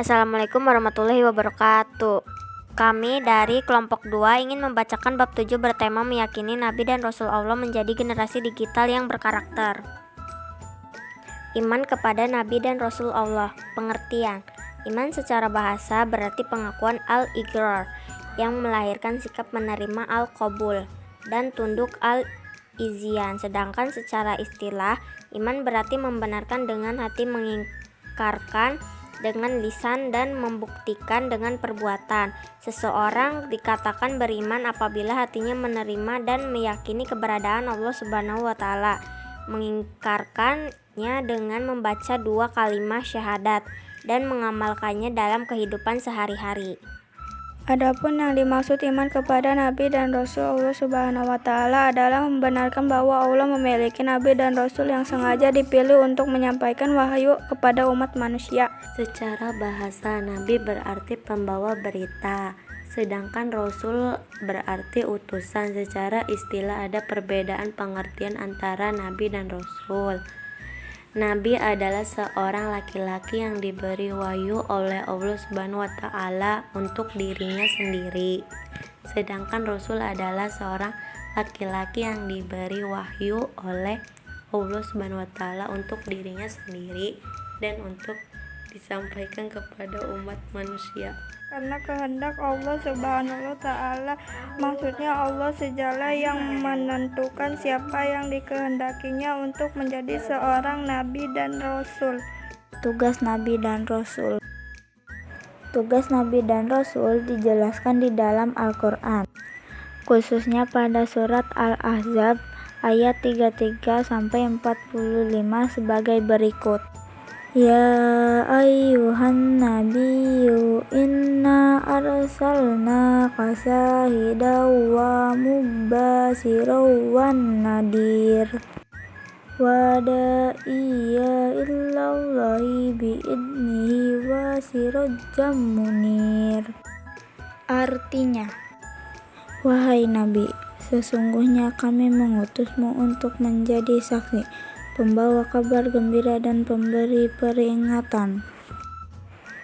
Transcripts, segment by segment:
Assalamualaikum warahmatullahi wabarakatuh. Kami dari kelompok 2 ingin membacakan bab 7 bertema meyakini Nabi dan Rasul Allah menjadi generasi digital yang berkarakter. Iman kepada Nabi dan Rasul Allah. Pengertian. Iman secara bahasa berarti pengakuan al-iqrar yang melahirkan sikap menerima al-qabul dan tunduk al-izyan. Sedangkan secara istilah, iman berarti membenarkan dengan hati, mengingkarkan dengan lisan, dan membuktikan dengan perbuatan. Seseorang dikatakan beriman apabila hatinya menerima dan meyakini keberadaan Allah Subhanahu wa Ta'ala, mengingkarkannya dengan membaca 2 kalimat syahadat, dan mengamalkannya dalam kehidupan sehari-hari. Adapun yang dimaksud iman kepada Nabi dan Rasul Allah Subhanahu wa Ta'ala adalah membenarkan bahwa Allah memiliki Nabi dan Rasul yang sengaja dipilih untuk menyampaikan wahyu kepada umat manusia. Secara bahasa, Nabi berarti pembawa berita, sedangkan Rasul berarti utusan. Secara istilah ada perbedaan pengertian antara Nabi dan Rasul. Nabi adalah seorang laki-laki yang diberi wahyu oleh Allah Subhanahu wa Ta'ala untuk dirinya sendiri. Sedangkan Rasul adalah seorang laki-laki yang diberi wahyu oleh Allah Subhanahu wa Ta'ala untuk dirinya sendiri dan untuk disampaikan kepada umat manusia. Karena kehendak Allah Subhanahu wa Ta'ala, maksudnya Allah segala yang menentukan siapa yang dikehendakinya untuk menjadi seorang Nabi dan Rasul. Tugas Nabi dan Rasul. Tugas Nabi dan Rasul dijelaskan di dalam Al-Quran, khususnya pada surat Al-Ahzab ayat 33-45 sebagai berikut. Ya ayyuhan nabiyyu inna arsalnaka syahidan wa mubasyiran wa nadhir wa da'iya ilallahi bi'idnihi wa sirajan munir. Artinya, wahai Nabi, sesungguhnya kami mengutusmu untuk menjadi saksi, pembawa kabar gembira dan pemberi peringatan,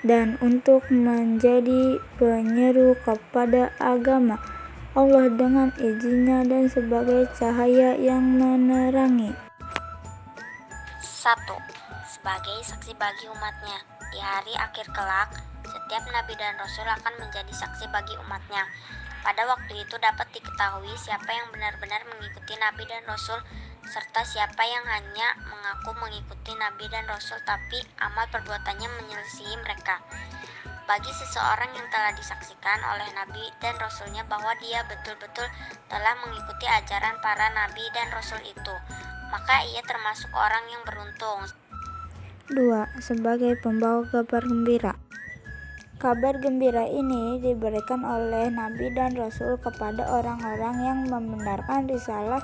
dan untuk menjadi penyeru kepada agama Allah dengan izinnya dan sebagai cahaya yang menerangi. 1. Sebagai saksi bagi umatnya. Di hari akhir kelak, setiap Nabi dan Rasul akan menjadi saksi bagi umatnya. Pada waktu itu dapat diketahui siapa yang benar-benar mengikuti Nabi dan Rasul, serta siapa yang hanya mengaku mengikuti Nabi dan Rasul tapi amal perbuatannya menyelisihi mereka. Bagi seseorang yang telah disaksikan oleh Nabi dan Rasulnya bahwa dia betul-betul telah mengikuti ajaran para Nabi dan Rasul itu, maka ia termasuk orang yang beruntung. 2. Sebagai pembawa kabar gembira. Kabar gembira ini diberikan oleh Nabi dan Rasul kepada orang-orang yang membenarkan risalah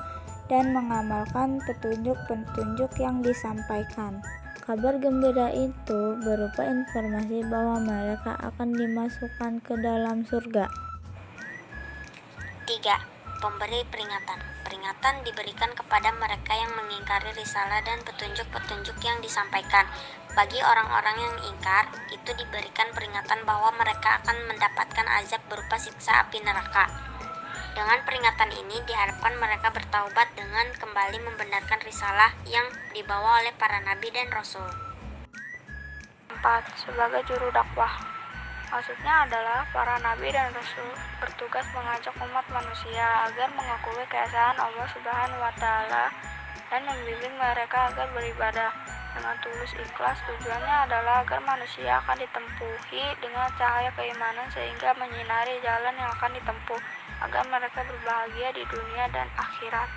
dan mengamalkan petunjuk-petunjuk yang disampaikan. Kabar gembira itu berupa informasi bahwa mereka akan dimasukkan ke dalam surga. 3. Pemberi peringatan. Peringatan diberikan kepada mereka yang mengingkari risalah dan petunjuk-petunjuk yang disampaikan. Bagi orang-orang yang ingkar, itu diberikan peringatan bahwa mereka akan mendapatkan azab berupa siksa api neraka. Dengan peringatan ini diharapkan mereka bertaubat dengan kembali membenarkan risalah yang dibawa oleh para nabi dan rasul. 4. Sebagai juru dakwah. Maksudnya adalah para nabi dan rasul bertugas mengajak umat manusia agar mengakui keesaan Allah Subhanahu wa Ta'ala dan membimbing mereka agar beribadah dengan tulus ikhlas. Tujuannya adalah agar manusia akan ditempuhi dengan cahaya keimanan sehingga menyinari jalan yang akan ditempuh agar mereka berbahagia di dunia dan akhirat.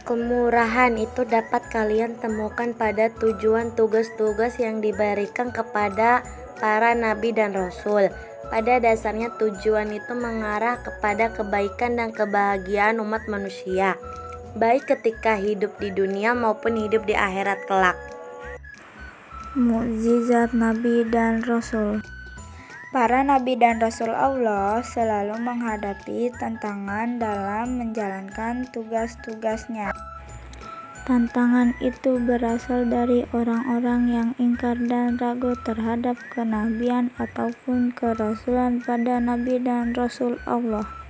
Kemurahan itu dapat kalian temukan pada tujuan tugas-tugas yang diberikan kepada para nabi dan rasul. Pada dasarnya tujuan itu mengarah kepada kebaikan dan kebahagiaan umat manusia, baik ketika hidup di dunia maupun hidup di akhirat kelak. Mukjizat Nabi dan Rasul. Para nabi dan rasul Allah selalu menghadapi tantangan dalam menjalankan tugas-tugasnya. Tantangan itu berasal dari orang-orang yang ingkar dan ragu terhadap kenabian ataupun kerasulan pada Nabi dan Rasul Allah.